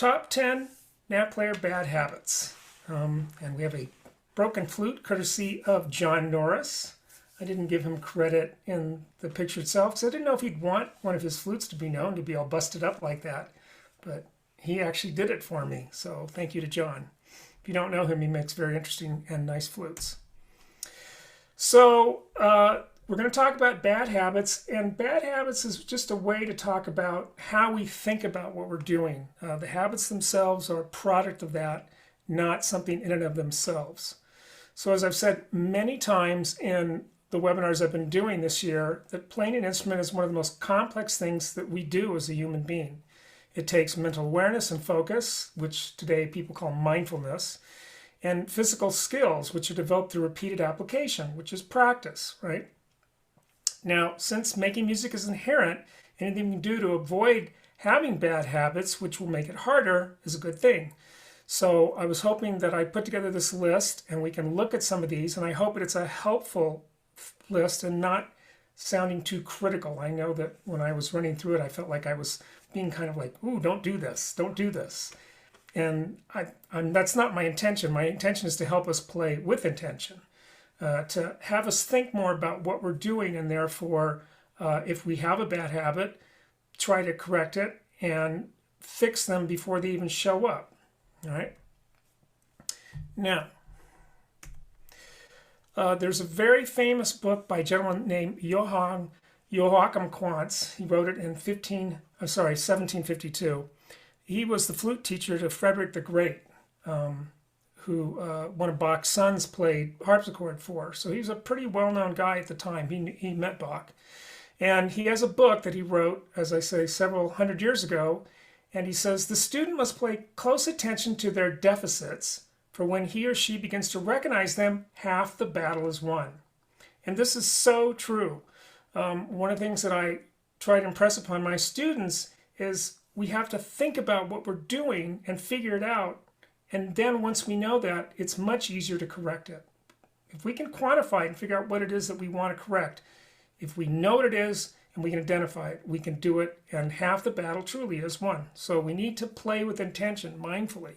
top 10 NAF player bad habits. And we have a broken flute courtesy of John Norris. I didn't give him credit in the picture itself because I didn't know if he'd want one of his flutes to be known to be all busted up like that. But he actually did it for me, so thank you to John. If you don't know him, he makes very interesting and nice flutes. So we're going to talk about bad habits, and bad habits is just a way to talk about how we think about what we're doing. The habits themselves are a product of that, not something in and of themselves. So as I've said many times in the webinars I've been doing this year, that playing an instrument is one of the most complex things that we do as a human being. It takes mental awareness and focus, which today people call mindfulness, and physical skills, which are developed through repeated application, which is practice, right? Now, since making music is inherent, anything you can do to avoid having bad habits, which will make it harder, is a good thing. So I was hoping that I put together this list and we can look at some of these, and I hope that it's a helpful list and not sounding too critical. I know that when I was running through it, I felt like I was being kind of like, ooh, don't do this, don't do this. And that's not my intention. My intention is to help us play with intention, to have us think more about what we're doing, and therefore, if we have a bad habit, try to correct it and fix them before they even show up. All right. Now, there's a very famous book by a gentleman named Joachim Quantz. He wrote it in 1752. He was the flute teacher to Frederick the Great, who one of Bach's sons played harpsichord for. So he was a pretty well-known guy at the time. He met Bach. And he has a book that he wrote, as I say, several hundred years ago. And he says, the student must pay close attention to their deficits, for when he or she begins to recognize them, half the battle is won. And this is so true. One of the things that I try to impress upon my students is we have to think about what we're doing and figure it out. And then once we know that, it's much easier to correct it. If we can quantify it and figure out what it is that we want to correct, if we know what it is and we can identify it, we can do it, and half the battle truly is won. So we need to play with intention, mindfully.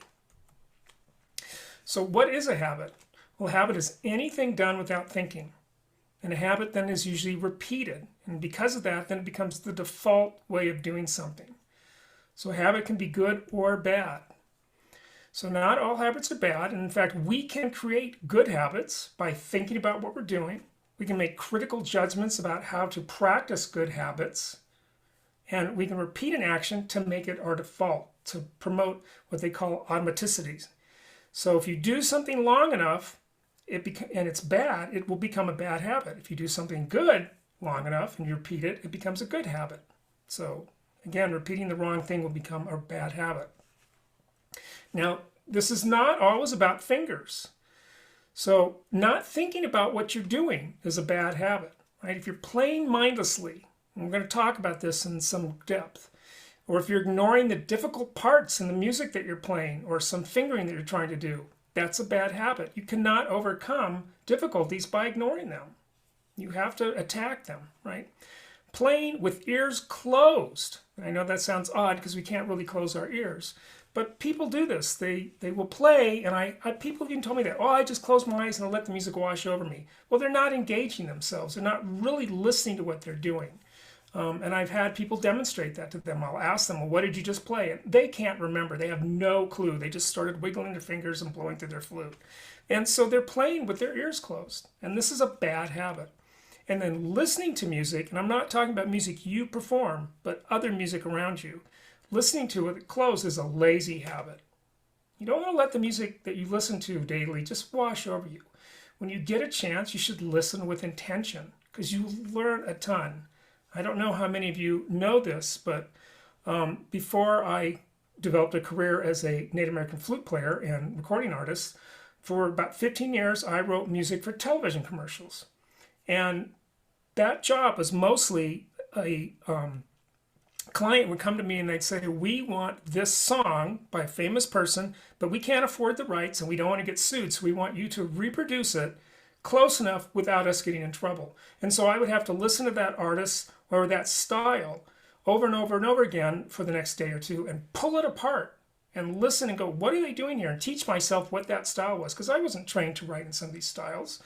So what is a habit? Well, a habit is anything done without thinking. And a habit then is usually repeated. And because of that, then it becomes the default way of doing something. So a habit can be good or bad. So not all habits are bad. And in fact, we can create good habits by thinking about what we're doing. We can make critical judgments about how to practice good habits. And we can repeat an action to make it our default, to promote what they call automaticities. So if you do something long enough, and it's bad, it will become a bad habit. If you do something good long enough and you repeat it, it becomes a good habit. So again, repeating the wrong thing will become a bad habit. Now, this is not always about fingers. So not thinking about what you're doing is a bad habit, right? If you're playing mindlessly, and we're going to talk about this in some depth, or if you're ignoring the difficult parts in the music that you're playing, or some fingering that you're trying to do, that's a bad habit. You cannot overcome difficulties by ignoring them. You have to attack them, right? Playing with ears closed. I know that sounds odd because we can't really close our ears, but people do this. They will play, and people even told me that, oh, I just close my eyes and I let the music wash over me. Well, they're not engaging themselves. They're not really listening to what they're doing. And I've had people demonstrate that to them. I'll ask them, well, what did you just play? And they can't remember. They have no clue. They just started wiggling their fingers and blowing through their flute. And so they're playing with their ears closed. And this is a bad habit. And then listening to music, and I'm not talking about music you perform, but other music around you. Listening to it closed is a lazy habit. You don't want to let the music that you listen to daily just wash over you. When you get a chance, you should listen with intention, because you learn a ton. I don't know how many of you know this, but before I developed a career as a Native American flute player and recording artist, for about 15 years, I wrote music for television commercials. And that job was mostly a client would come to me and they'd say, we want this song by a famous person, but we can't afford the rights and we don't want to get sued, so we want you to reproduce it close enough without us getting in trouble. And so I would have to listen to that artist or that style over and over and over again for the next day or two and pull it apart and listen and go, what are they doing here? And teach myself what that style was, because I wasn't trained to write in some of these styles.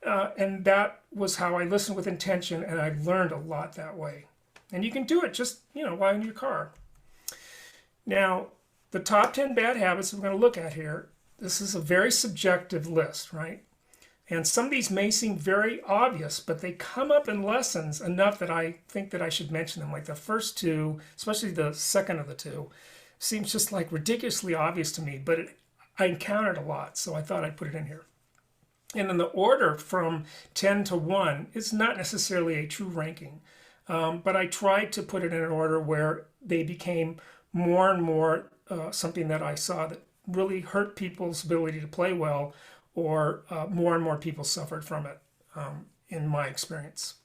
And that was how I listened with intention, and I learned a lot that way. And you can do it just, while in your car. Now, the top 10 bad habits we're going to look at here, this is a very subjective list, right? And some of these may seem very obvious, but they come up in lessons enough that I think that I should mention them. Like the first two, especially the second of the two, seems just like ridiculously obvious to me, but I encountered a lot, so I thought I'd put it in here. And then the order from 10 to 1 is not necessarily a true ranking, but I tried to put it in an order where they became more and more something that I saw that really hurt people's ability to play well, or more and more people suffered from it, in my experience.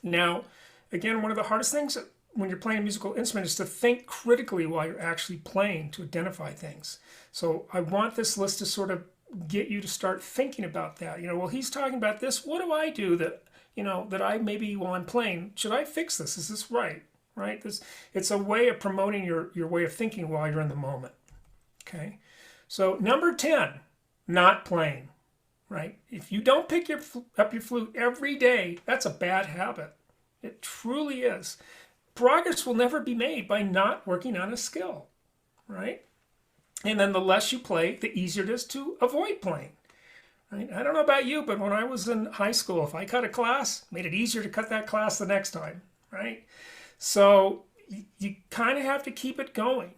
Now, again, one of the hardest things when you're playing a musical instrument is to think critically while you're actually playing, to identify things. So I want this list to sort of get you to start thinking about that. Well, he's talking about this. What do I do that, that I maybe while I'm playing, should I fix this? Is this right? Right? It's a way of promoting your way of thinking while you're in the moment. Okay. So number 10, not playing, right? If you don't pick up your flute every day, that's a bad habit. It truly is. Progress will never be made by not working on a skill, right? And then the less you play, the easier it is to avoid playing, right? I don't know about you, but when I was in high school, if I cut a class, it made it easier to cut that class the next time, right? So you kind of have to keep it going.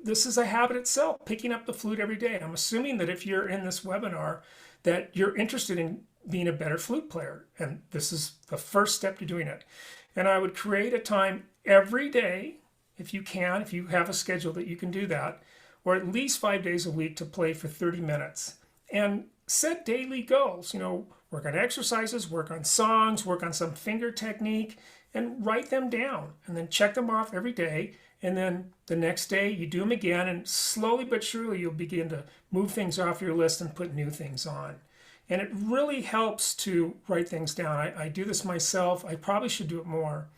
This is a habit itself, picking up the flute every day. I'm assuming that if you're in this webinar, that you're interested in being a better flute player. And this is the first step to doing it. And I would create a time every day, if you can, if you have a schedule that you can do that, or at least 5 days a week to play for 30 minutes. And set daily goals, work on exercises, work on songs, work on some finger technique, and write them down. And then check them off every day. And then the next day you do them again, and slowly but surely you'll begin to move things off your list and put new things on. And it really helps to write things down. I do this myself. I probably should do it more.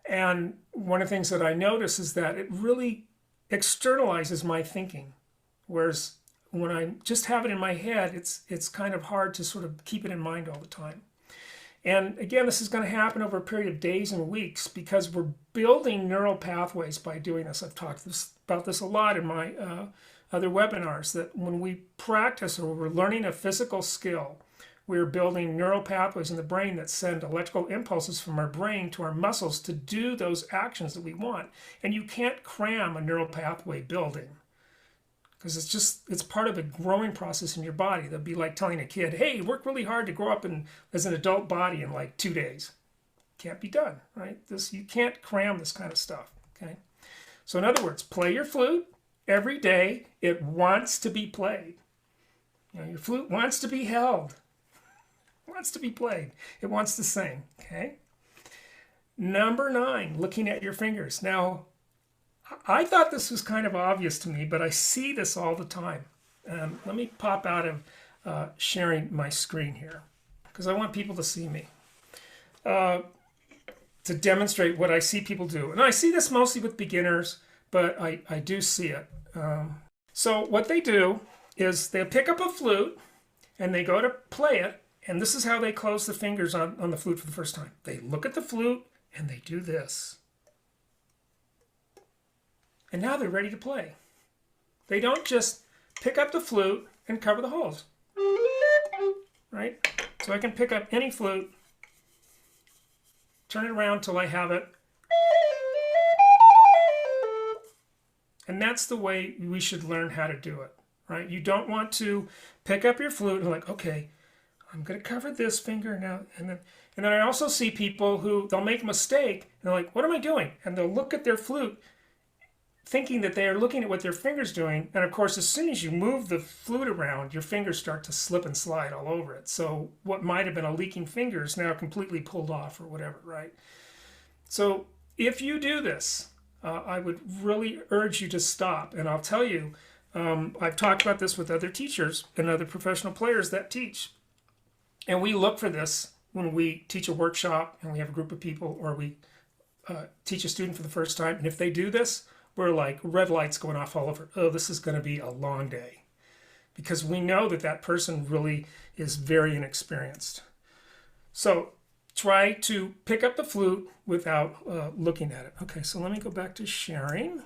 And one of the things that I notice is that it really externalizes my thinking. Whereas when I just have it in my head, it's kind of hard to sort of keep it in mind all the time. And again, this is going to happen over a period of days and weeks because we're building neural pathways by doing this. I've talked about this a lot in my other webinars, that when we practice or we're learning a physical skill, we're building neural pathways in the brain that send electrical impulses from our brain to our muscles to do those actions that we want. And you can't cram a neural pathway building, because it's part of a growing process in your body. That'd be like telling a kid, hey, work really hard to grow up as an adult body in like 2 days. Can't be done, right? You can't cram this kind of stuff, okay? So in other words, play your flute every day. It wants to be played. Your flute wants to be held. It wants to be played. It wants to sing, okay? Number 9, looking at your fingers. Now, I thought this was kind of obvious to me, but I see this all the time. Let me pop out of sharing my screen here, because I want people to see me, to demonstrate what I see people do. And I see this mostly with beginners, but I do see it. So what they do is they pick up a flute and they go to play it, and this is how they close the fingers on the flute for the first time. They look at the flute and they do this. And now they're ready to play. They don't just pick up the flute and cover the holes, right? So I can pick up any flute, turn it around till I have it. And that's the way we should learn how to do it, right? You don't want to pick up your flute and like, okay, I'm going to cover this finger now. And then I also see people who, they'll make a mistake and they're like, what am I doing? And they'll look at their flute thinking that they are looking at what their finger's doing. And of course, as soon as you move the flute around, your fingers start to slip and slide all over it. So what might have been a leaking finger is now completely pulled off or whatever, right? So if you do this, I would really urge you to stop. And I'll tell you, I've talked about this with other teachers and other professional players that teach. And we look for this when we teach a workshop and we have a group of people, or we teach a student for the first time. And if they do this, we're like red lights going off all over. Oh, this is going to be a long day. Because we know that that person really is very inexperienced. So try to pick up the flute without looking at it. Okay, so let me go back to sharing.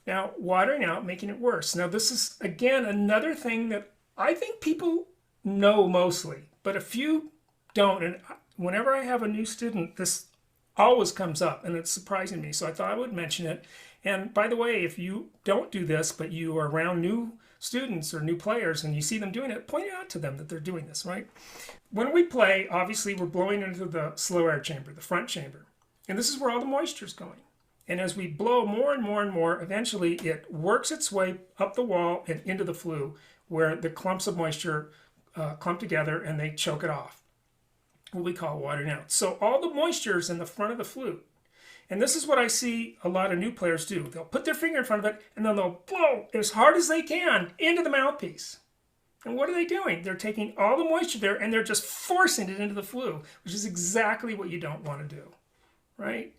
Now, watering out, making it worse. Now, this is, again, another thing that I think people know mostly, but a few don't. And whenever I have a new student, this always comes up, and it's surprising me. So I thought I would mention it. And by the way, if you don't do this, but you are around new students or new players and you see them doing it, point out to them that they're doing this, right? When we play, obviously we're blowing into the slow air chamber, the front chamber. And this is where all the moisture is going. And as we blow more and more and more, eventually it works its way up the wall and into the flue where the clumps of moisture clump together and they choke it off, what we call watering out. So all the moisture is in the front of the flute. And this is what I see a lot of new players do. They'll put their finger in front of it and then they'll blow as hard as they can into the mouthpiece. And what are they doing? They're taking all the moisture there and they're just forcing it into the flue, which is exactly what you don't want to do, right?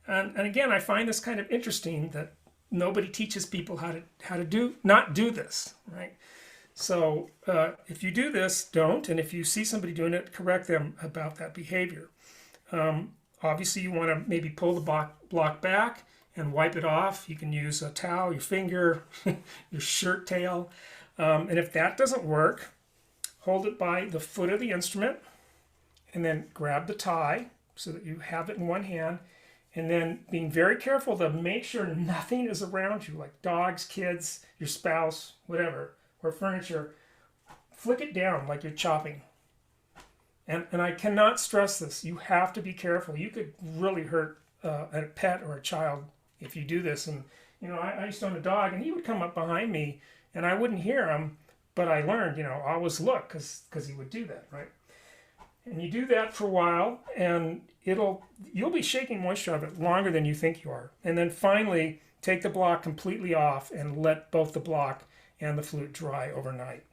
And again, I find this kind of interesting that nobody teaches people how to not do this, right? So if you do this, don't. And if you see somebody doing it, correct them about that behavior. Obviously, you want to maybe pull the block back and wipe it off. You can use a towel, your finger, your shirt tail. And if that doesn't work, hold it by the foot of the instrument and then grab the tie so that you have it in one hand. And then being very careful to make sure nothing is around you, like dogs, kids, your spouse, whatever, or furniture. Flick it down like you're chopping. And I cannot stress this. You have to be careful. You could really hurt a pet or a child if you do this. And, you know, I used to own a dog, and he would come up behind me, and I wouldn't hear him, but I learned, you know, always look, because he would do that, right? And you do that for a while, and you'll be shaking moisture out of it longer than you think you are. And then finally, take the block completely off and let both the block and the flute dry overnight.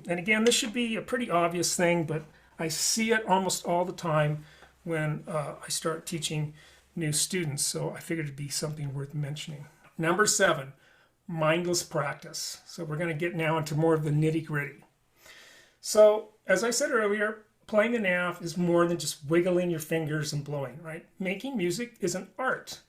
And again, this should be a pretty obvious thing, but I see it almost all the time when I start teaching new students, so I figured it'd be something worth mentioning. Number 7, mindless practice. So we're going to get now into more of the nitty-gritty. So, as I said earlier, playing the NAF is more than just wiggling your fingers and blowing, right? Making music is an art.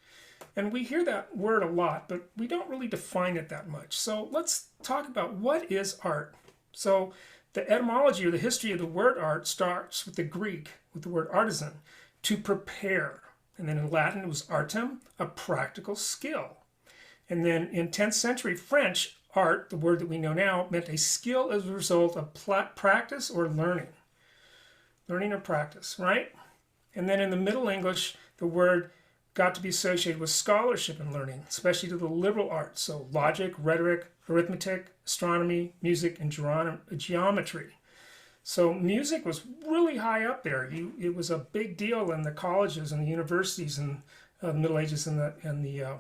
And we hear that word a lot, but we don't really define it that much. So let's talk about what is art. So the etymology or the history of the word art starts with the Greek, with the word artisan, to prepare. And then in Latin, it was artem, a practical skill. And then in 10th century French, art, the word that we know now, meant a skill as a result of practice or learning. Learning or practice, right? And then in the Middle English, the word got to be associated with scholarship and learning, especially to the liberal arts. So logic, rhetoric, arithmetic, astronomy, music, and geometry. So music was really high up there. It was a big deal in the colleges and the universities in the Middle Ages and the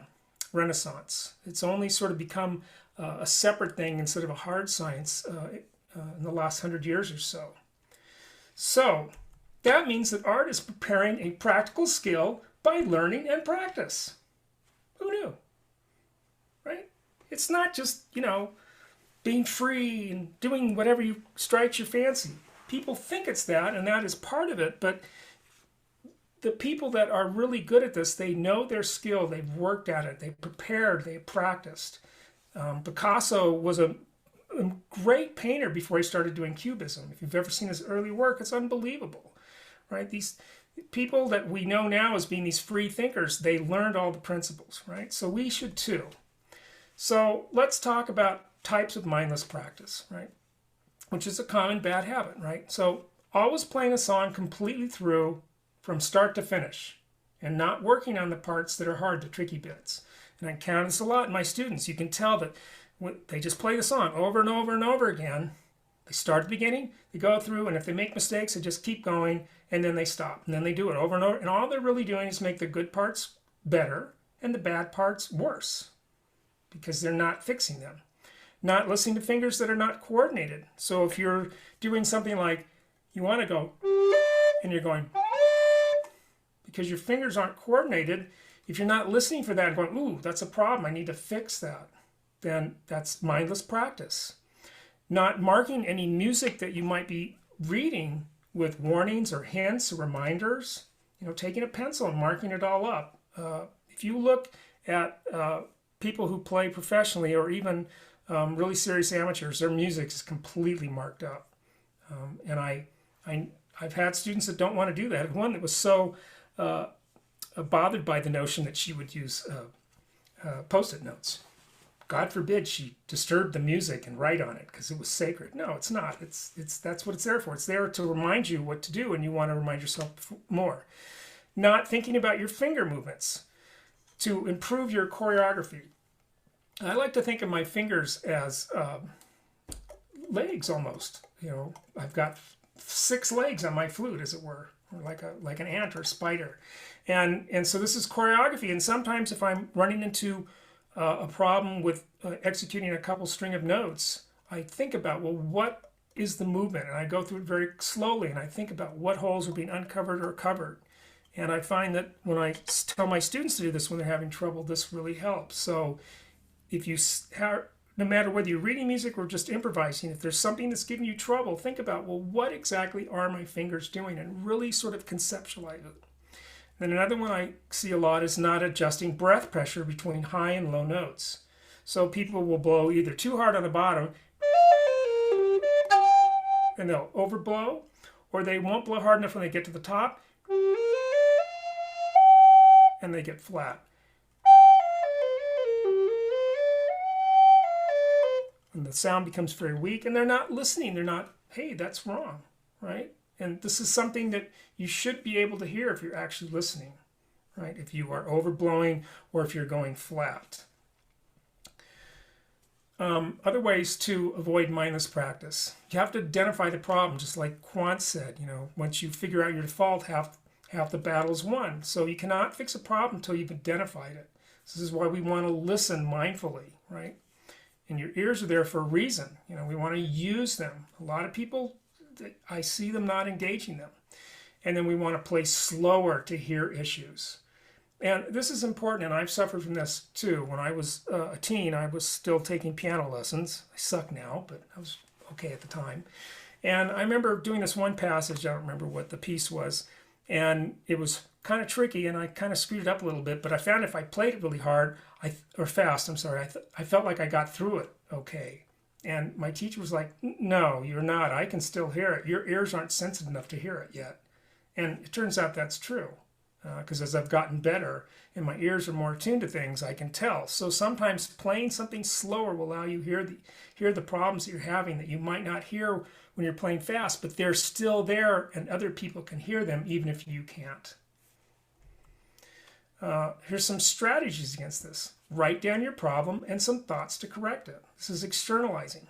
Renaissance. It's only sort of become a separate thing instead of a hard science in the last 100 years or so. So that means that art is preparing a practical skill by learning and practice. Who knew? Right? It's not just, you know, being free and doing whatever strikes your fancy. People think it's that, and that is part of it, but the people that are really good at this, they know their skill, they've worked at it, they've prepared, they've practiced. Picasso was a great painter before he started doing Cubism. If you've ever seen his early work, it's unbelievable, right? These people that we know now as being these free thinkers, they learned all the principles, right? So we should too. So let's talk about types of mindless practice, right? Which is a common bad habit, right? So always playing a song completely through from start to finish and not working on the parts that are hard, the tricky bits. And I encounter this a lot in my students. You can tell that when they just play the song over and over and over again. They start at the beginning, they go through, and if they make mistakes, they just keep going, and then they stop. And then they do it over and over. And all they're really doing is make the good parts better and the bad parts worse because they're not fixing them. Not listening to fingers that are not coordinated. So if you're doing something like you want to go and you're going because your fingers aren't coordinated, If you're not listening for that and going, ooh, that's a problem, I need to fix that, then that's mindless practice. Not marking any music that you might be reading with warnings or hints or reminders, taking a pencil and marking it all up. If you look at people who play professionally or even really serious amateurs, their music is completely marked up. And I've had students that don't want to do that. One that was so bothered by the notion that she would use post-it notes. God forbid she disturbed the music and write on it because it was sacred. No, it's not. That's what it's there for. It's there to remind you what to do, and you want to remind yourself more. Not thinking about your finger movements to improve your choreography. I like to think of my fingers as legs almost. I've got 6 legs on my flute, as it were, like an ant or a spider, and so this is choreography. And sometimes if I'm running into a problem with executing a couple string of notes, I think about, well, what is the movement? And I go through it very slowly, and I think about what holes are being uncovered or covered. And I find that when I tell my students to do this when they're having trouble, this really helps. So if you no matter whether you're reading music or just improvising, if there's something that's giving you trouble, think about, well, what exactly are my fingers doing? And really sort of conceptualize it. Then another one I see a lot is not adjusting breath pressure between high and low notes. So people will blow either too hard on the bottom and they'll overblow, or they won't blow hard enough when they get to the top and they get flat. And the sound becomes very weak, and they're not listening. They're not, hey, that's wrong, right? And this is something that you should be able to hear if you're actually listening, right? If you are overblowing or if you're going flat. Other ways to avoid mindless practice. You have to identify the problem, just like Quant said. Once you figure out your default, half the battle's won. So you cannot fix a problem until you've identified it. This is why we want to listen mindfully, right? And your ears are there for a reason. We want to use them. A lot of people, I see them not engaging them. And then we want to play slower to hear issues. And this is important, and I've suffered from this too. When I was a teen, I was still taking piano lessons. I suck now, but I was okay at the time. And I remember doing this one passage, I don't remember what the piece was, and it was kind of tricky, and I kind of screwed it up a little bit, but I found if I played it really hard, or fast, I felt like I got through it okay. And my teacher was like, no, you're not. I can still hear it. Your ears aren't sensitive enough to hear it yet. And it turns out that's true. Because as I've gotten better and my ears are more attuned to things, I can tell. So sometimes playing something slower will allow you to hear the problems that you're having that you might not hear when you're playing fast, but they're still there and other people can hear them even if you can't. Here's some strategies against this. Write down your problem and some thoughts to correct it. This is externalizing.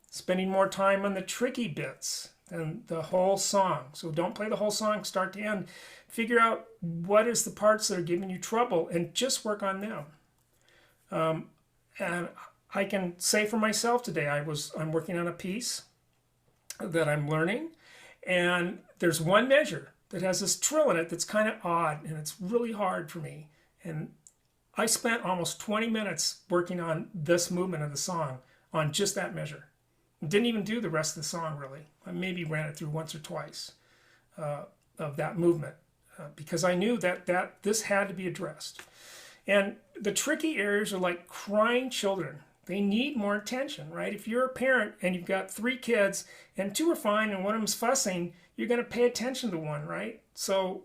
Spending more time on the tricky bits than the whole song. So don't play the whole song start to end. Figure out what is the parts that are giving you trouble and just work on them. And I can say for myself today, I'm working on a piece that I'm learning, and there's one measure that has this trill in it that's kind of odd, and it's really hard for me. And I spent almost 20 minutes working on this movement of the song on just that measure. Didn't even do the rest of the song, really. I maybe ran it through once or twice of that movement because I knew that this had to be addressed. And the tricky areas are like crying children. They need more attention, right? If you're a parent and you've got 3 kids and 2 are fine and one of them's fussing, you're going to pay attention to one, right? So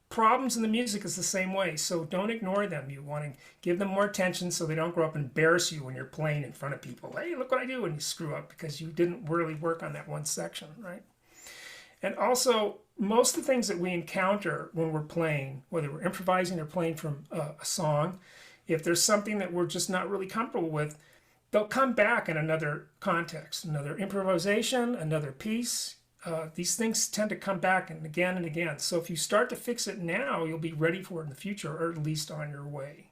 problems in the music is the same way. So don't ignore them. You want to give them more attention so they don't grow up and embarrass you when you're playing in front of people. Hey, look what I do, when you screw up because you didn't really work on that one section, right? And also, most of the things that we encounter when we're playing, whether we're improvising or playing from a song, if there's something that we're just not really comfortable with, they'll come back in another context, another improvisation, another piece. These things tend to come back and again. So if you start to fix it now, you'll be ready for it in the future, or at least on your way.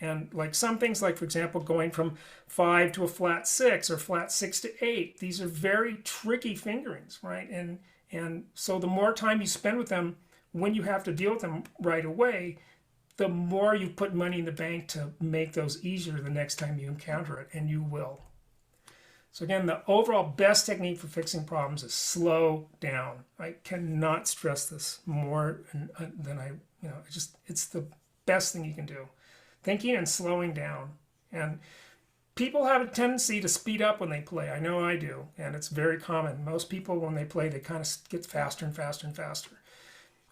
And like some things, like for example, going from 5 to a flat 6 or flat 6 to 8, these are very tricky fingerings, right? And so the more time you spend with them when you have to deal with them right away, the more you put money in the bank to make those easier the next time you encounter it, and you will. So again, the overall best technique for fixing problems is slow down. I cannot stress this more than it's the best thing you can do. Thinking and slowing down. And people have a tendency to speed up when they play. I know I do, and it's very common. Most people, when they play, they kind of get faster and faster and faster.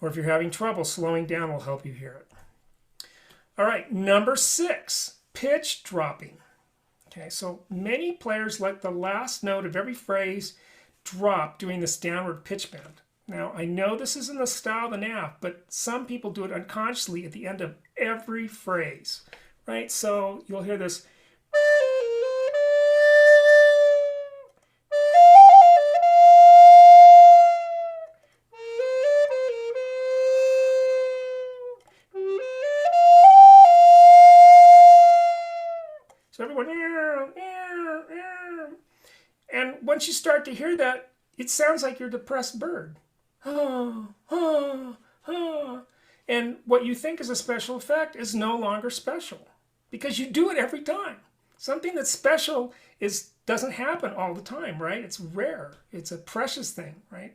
Or if you're having trouble, slowing down will help you hear it. All right, number 6, pitch dropping. Okay, so many players let the last note of every phrase drop doing this downward pitch bend. Now, I know this isn't the style of the NAF, but some people do it unconsciously at the end of every phrase, right? So you'll hear this. So everyone, and once you start to hear that, it sounds like your depressed bird. And what you think is a special effect is no longer special because you do it every time. Something that's special doesn't happen all the time, right? It's rare. It's a precious thing, right?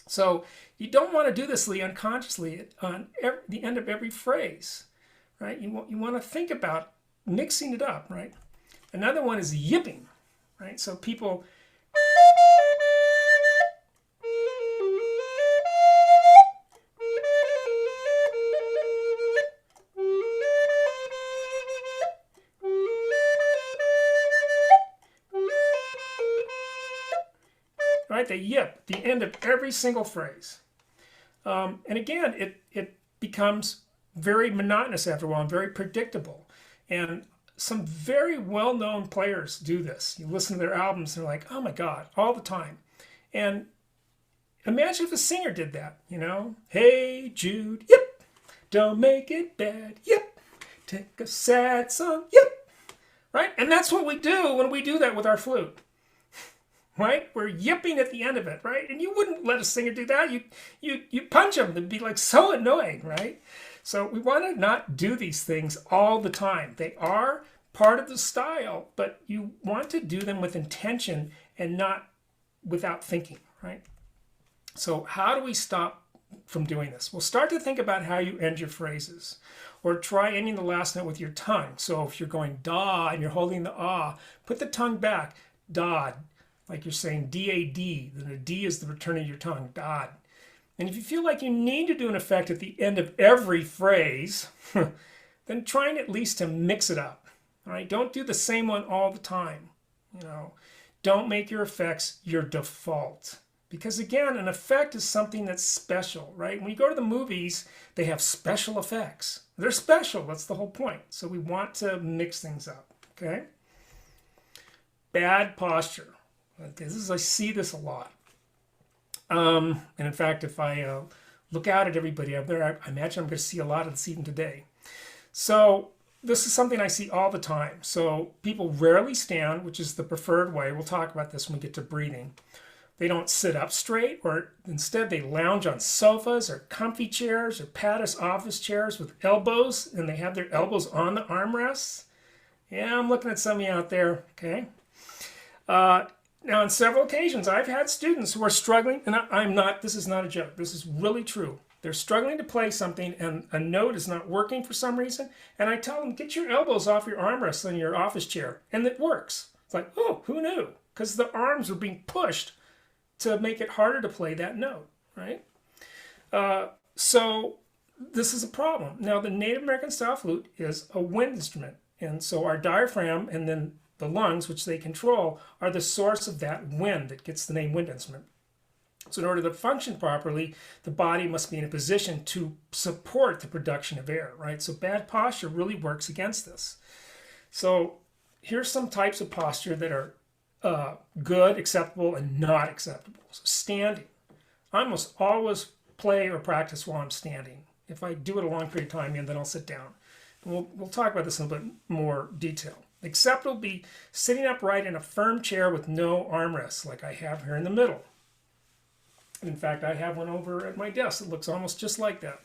So you don't want to do this unconsciously on the end of every phrase, right? You want to think about mixing it up, right? Another one is yipping, right? So people right? They yip at the end of every single phrase. And again, it becomes very monotonous after a while and very predictable. And some very well-known players do this. You listen to their albums and they're like, oh my God, all the time. And imagine if a singer did that, you know? Hey, Jude, yip. Don't make it bad, yip. Take a sad song, yip. Right? And that's what we do when we do that with our flute. Right? We're yipping at the end of it, right? And you wouldn't let a singer do that. You punch them. They'd be like so annoying, right? So we want to not do these things all the time. They are part of the style, but you want to do them with intention and not without thinking, right? So how do we stop from doing this? Well, start to think about how you end your phrases, or try ending the last note with your tongue. So if you're going da and you're holding the ah, put the tongue back, da, like you're saying D-A-D, then the D is the return of your tongue, dad. And if you feel like you need to do an effect at the end of every phrase, then try at least to mix it up. All right, don't do the same one all the time. You know, don't make your effects your default. Because again, an effect is something that's special, right? When you go to the movies, they have special effects. They're special, that's the whole point. So we want to mix things up, okay? Bad posture. Okay, I see this a lot. And in fact, if I look out at everybody out there, I imagine I'm going to see a lot of this even today. So this is something I see all the time. So people rarely stand, which is the preferred way. We'll talk about this when we get to breathing. They don't sit up straight, or instead they lounge on sofas or comfy chairs or padded office chairs with elbows, and they have their elbows on the armrests. Yeah, I'm looking at some of you out there, okay? Now, on several occasions, I've had students who are struggling, and this is not a joke, this is really true. They're struggling to play something, and a note is not working for some reason, and I tell them, get your elbows off your armrests on your office chair, and it works. It's like, oh, who knew? Because the arms are being pushed to make it harder to play that note, right? So this is a problem. Now, the Native American style flute is a wind instrument, and so our diaphragm and then the lungs, which they control, are the source of that wind that gets the name wind instrument. So in order to function properly, the body must be in a position to support the production of air, right? So bad posture really works against this. So here's some types of posture that are good, acceptable, and not acceptable. So standing. I almost always play or practice while I'm standing. If I do it a long period of time, then I'll sit down. And we'll talk about this in a little bit more detail. Acceptable would be sitting upright in a firm chair with no armrests, like I have here in the middle. In fact, I have one over at my desk that looks almost just like that.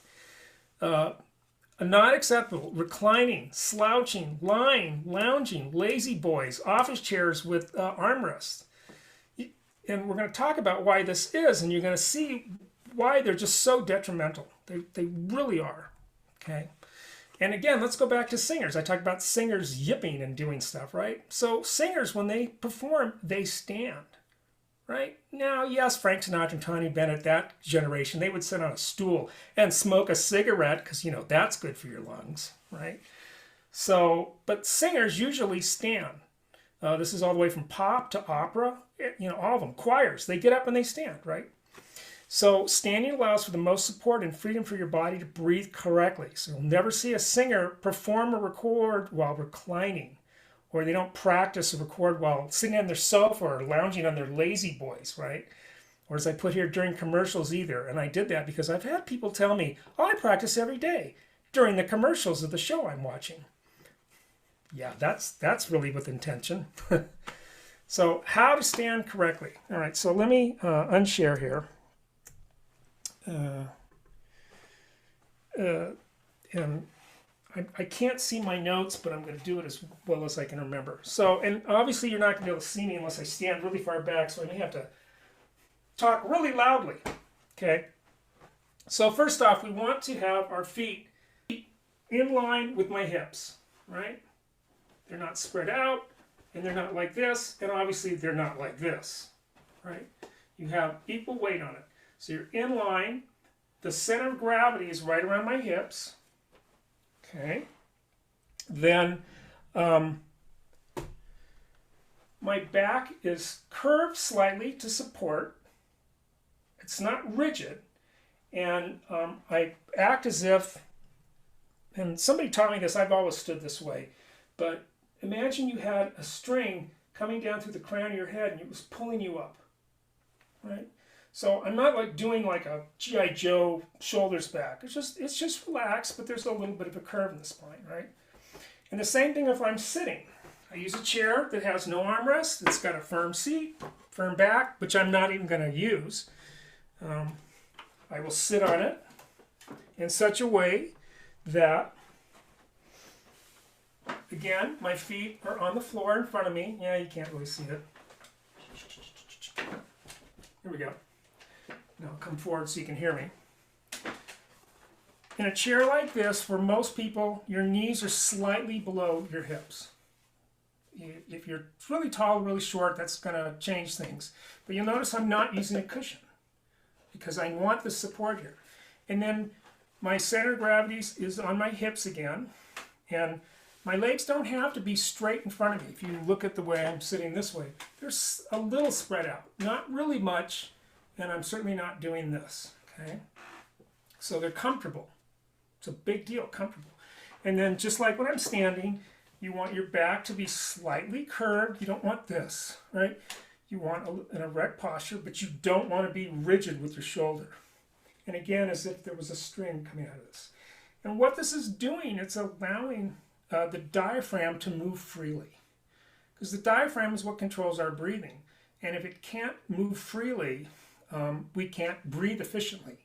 Not acceptable: reclining, slouching, lying, lounging, lazy boys, office chairs with armrests. And we're going to talk about why this is, and you're going to see why they're just so detrimental. They really are. Okay. And again, let's go back to singers. I talked about singers yipping and doing stuff, right? So singers, when they perform, they stand, right? Now, yes, Frank Sinatra and Tony Bennett, that generation, they would sit on a stool and smoke a cigarette because, you know, that's good for your lungs, right? So, but singers usually stand. This is all the way from pop to opera, you know, all of them. Choirs, they get up and they stand, right? So standing allows for the most support and freedom for your body to breathe correctly. So you'll never see a singer perform or record while reclining, or they don't practice or record while sitting on their sofa or lounging on their lazy boys, right? Or as I put here, during commercials either. And I did that because I've had people tell me, oh, I practice every day during the commercials of the show I'm watching. Yeah, that's really with intention. So how to stand correctly. All right, so let me unshare here. And I can't see my notes, but I'm going to do it as well as I can remember. So, and obviously you're not going to be able to see me unless I stand really far back, so I may have to talk really loudly. Okay? So first off, we want to have our feet in line with my hips, right? They're not spread out, and they're not like this, and obviously they're not like this, right? You have equal weight on it. So you're in line. The center of gravity is right around my hips. Okay. Then my back is curved slightly to support. It's not rigid. And I act as if, and somebody taught me this, I've always stood this way, but imagine you had a string coming down through the crown of your head and it was pulling you up, right? So I'm not like doing like a G.I. Joe shoulders back. It's just relaxed, but there's a little bit of a curve in the spine, right? And the same thing if I'm sitting. I use a chair that has no armrest. It's got a firm seat, firm back, which I'm not even going to use. I will sit on it in such a way that, again, my feet are on the floor in front of me. Yeah, you can't really see it. Here we go. Now come forward so you can hear me. In a chair like this, for most people, your knees are slightly below your hips. If you're really tall, really short, that's going to change things. But you'll notice I'm not using a cushion because I want the support here. And then my center of gravity is on my hips again. And my legs don't have to be straight in front of me. If you look at the way I'm sitting this way, they're a little spread out. Not really much. And I'm certainly not doing this, okay? So they're comfortable. It's a big deal, comfortable. And then just like when I'm standing, you want your back to be slightly curved. You don't want this, right? You want an erect posture, but you don't want to be rigid with your shoulder. And again, as if there was a string coming out of this. And what this is doing, it's allowing the diaphragm to move freely. Because the diaphragm is what controls our breathing. And if it can't move freely, we can't breathe efficiently.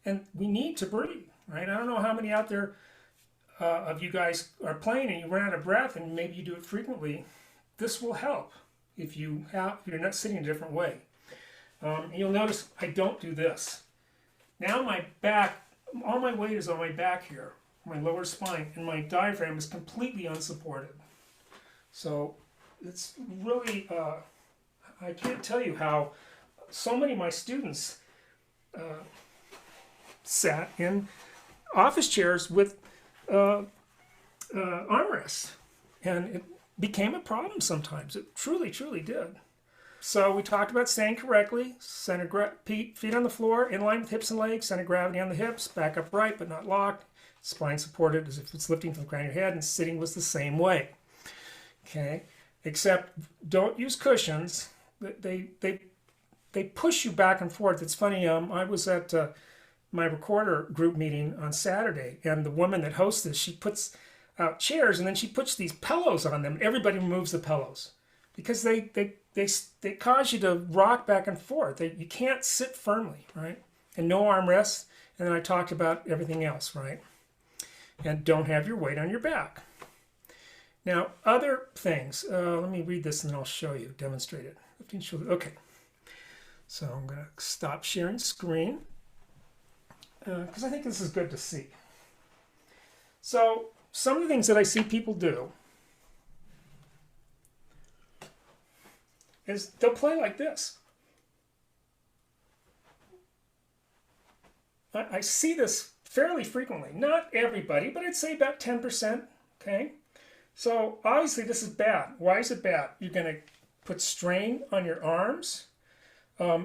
And we need to breathe, right? I don't know how many out there of you guys are playing and you run out of breath, and maybe you do it frequently. This will help if you're not sitting a different way. And you'll notice I don't do this. Now my back, all my weight is on my back here, my lower spine, and my diaphragm is completely unsupported. So it's really, I can't tell you how so many of my students sat in office chairs with armrests, and it became a problem sometimes. It truly, truly did. So we talked about staying correctly, feet on the floor, in line with hips and legs, center of gravity on the hips, back upright but not locked, spine supported as if it's lifting from the crown of your head, and sitting was the same way. Okay, except don't use cushions. They push you back and forth. It's funny, I was at my recorder group meeting on Saturday, and the woman that hosts this, she puts out chairs, and then she puts these pillows on them. Everybody removes the pillows because they cause you to rock back and forth. You can't sit firmly, right? And no armrests. And then I talked about everything else, right? and don't have your weight on your back. Now, other things, let me read this and then I'll show you, demonstrate it. Okay, so I'm going to stop sharing screen because I think this is good to see. So some of the things that I see people do is they'll play like this. I see this fairly frequently. Not everybody, but I'd say about 10%, okay? So obviously this is bad. Why is it bad? You're going to put strain on your arms.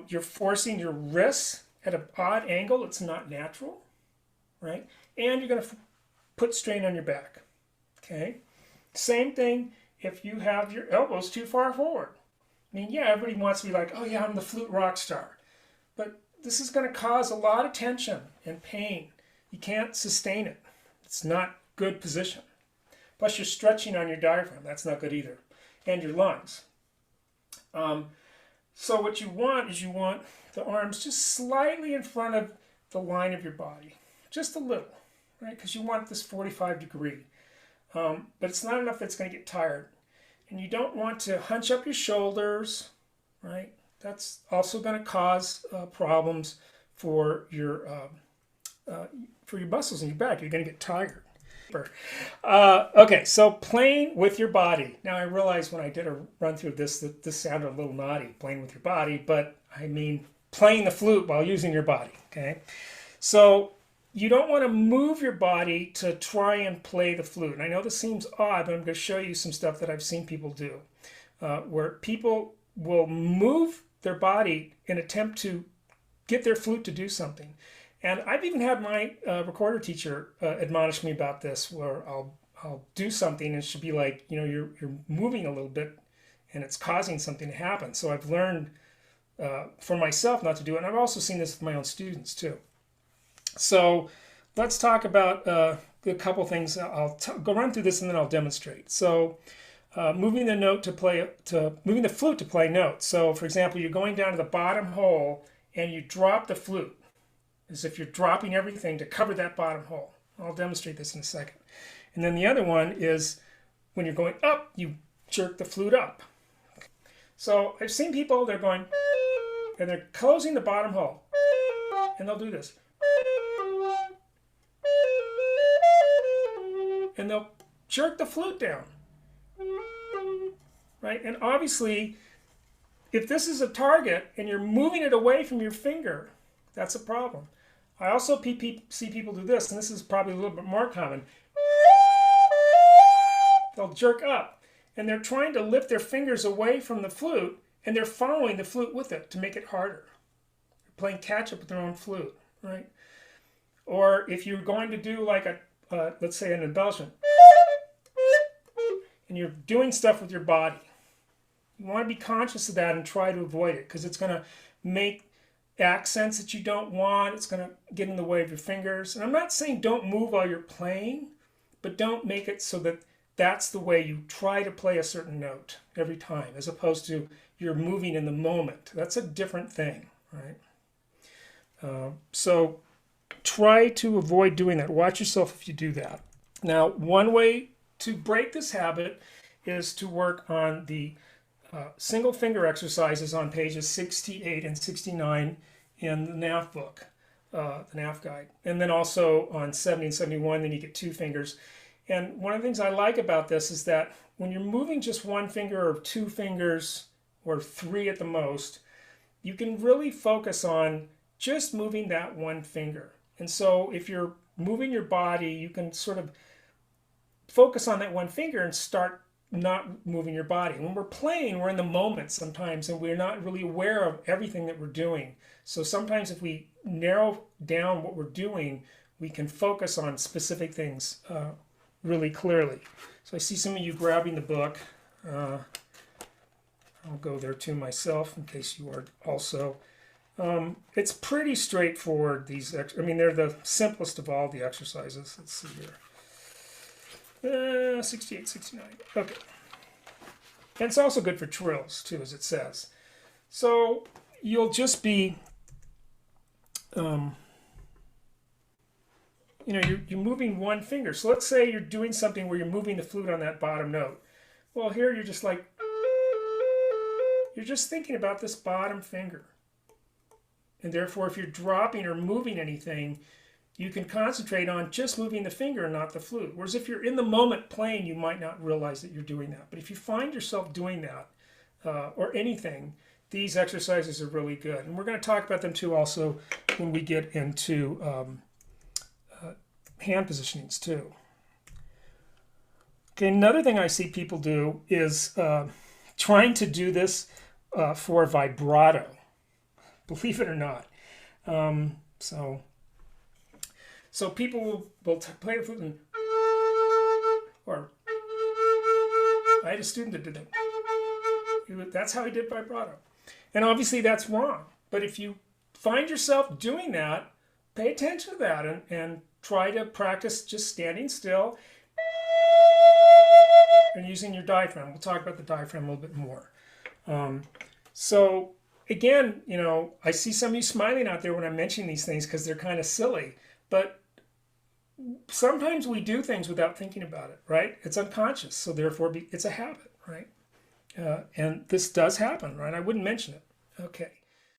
You're forcing your wrists at an odd angle. It's not natural, right? And you're going to put strain on your back, okay? Same thing if you have your elbows too far forward. I mean, yeah, everybody wants to be like, oh yeah, I'm the flute rock star. But this is going to cause a lot of tension and pain. You can't sustain it. It's not good position. Plus you're stretching on your diaphragm. That's not good either. And your lungs. So what you want is you want the arms just slightly in front of the line of your body. Just a little, right? Because you want this 45-degree. But it's not enough that's going to get tired. And you don't want to hunch up your shoulders, right? That's also going to cause problems for your muscles in your back. You're going to get tired. Okay, so playing with your body. Now I realized when I did a run through this that this sounded a little naughty, playing with your body, but I mean playing the flute while using your body, okay? So you don't want to move your body to try and play the flute. And I know this seems odd, but I'm going to show you some stuff that I've seen people do, where people will move their body in an attempt to get their flute to do something. And I've even had my recorder teacher admonish me about this, where I'll do something and she'll be like, you know, you're moving a little bit and it's causing something to happen. So I've learned for myself not to do it. And I've also seen this with my own students too. So let's talk about a couple things. I'll go run through this and then I'll demonstrate. So moving the flute to play notes. So for example, you're going down to the bottom hole and you drop the flute, as if you're dropping everything to cover that bottom hole. I'll demonstrate this in a second. And then the other one is when you're going up, you jerk the flute up. So I've seen people, they're going, and they're closing the bottom hole, and they'll do this. And they'll jerk the flute down, right? And obviously, if this is a target and you're moving it away from your finger, that's a problem. I also see people do this, and this is probably a little bit more common. They'll jerk up, and they're trying to lift their fingers away from the flute, and they're following the flute with it to make it harder. They're playing catch-up with their own flute, right? Or if you're going to do like let's say an embellishment, and you're doing stuff with your body, you want to be conscious of that and try to avoid it, because it's going to make accents that you don't want. It's going to get in the way of your fingers. And I'm not saying don't move while you're playing, but don't make it so that that's the way you try to play a certain note every time, as opposed to you're moving in the moment. That's a different thing, right? So try to avoid doing that. Watch yourself if you do that. Now, one way to break this habit is to work on the single finger exercises on pages 68 and 69 in the NAF book, the NAF guide. And then also on 70 and 71, then you get 2 fingers. And one of the things I like about this is that when you're moving just 1 finger or 2 fingers or 3 at the most, you can really focus on just moving that 1 finger. And so if you're moving your body, you can sort of focus on that 1 finger and start not moving your body. When we're playing, we're in the moment sometimes, and we're not really aware of everything that we're doing. So sometimes if we narrow down what we're doing, we can focus on specific things really clearly. So I see some of you grabbing the book. I'll go there too myself in case you are also. It's pretty straightforward, these. I mean, they're the simplest of all the exercises. Let's see here. 68, 69. Okay. And it's also good for trills, too, as it says. So you'll just be you know, you're moving one finger. So let's say you're doing something where you're moving the flute on that bottom note. Well, here you're just like, you're just thinking about this bottom finger. And therefore, if you're dropping or moving anything, you can concentrate on just moving the finger and not the flute. Whereas if you're in the moment playing, you might not realize that you're doing that. But if you find yourself doing that, or anything, these exercises are really good. And we're going to talk about them too also when we get into hand positionings too. Okay, another thing I see people do is trying to do this for vibrato, believe it or not. So people will play the flute and, or I had a student that did that. That's how he did vibrato. And obviously that's wrong. But if you find yourself doing that, pay attention to that and try to practice just standing still and using your diaphragm. We'll talk about the diaphragm a little bit more. So again, you know, I see some of you smiling out there when I'm mentioning these things because they're kind of silly. But sometimes we do things without thinking about it, right? It's unconscious, so therefore it's a habit, right? And this does happen, right? I wouldn't mention it. Okay.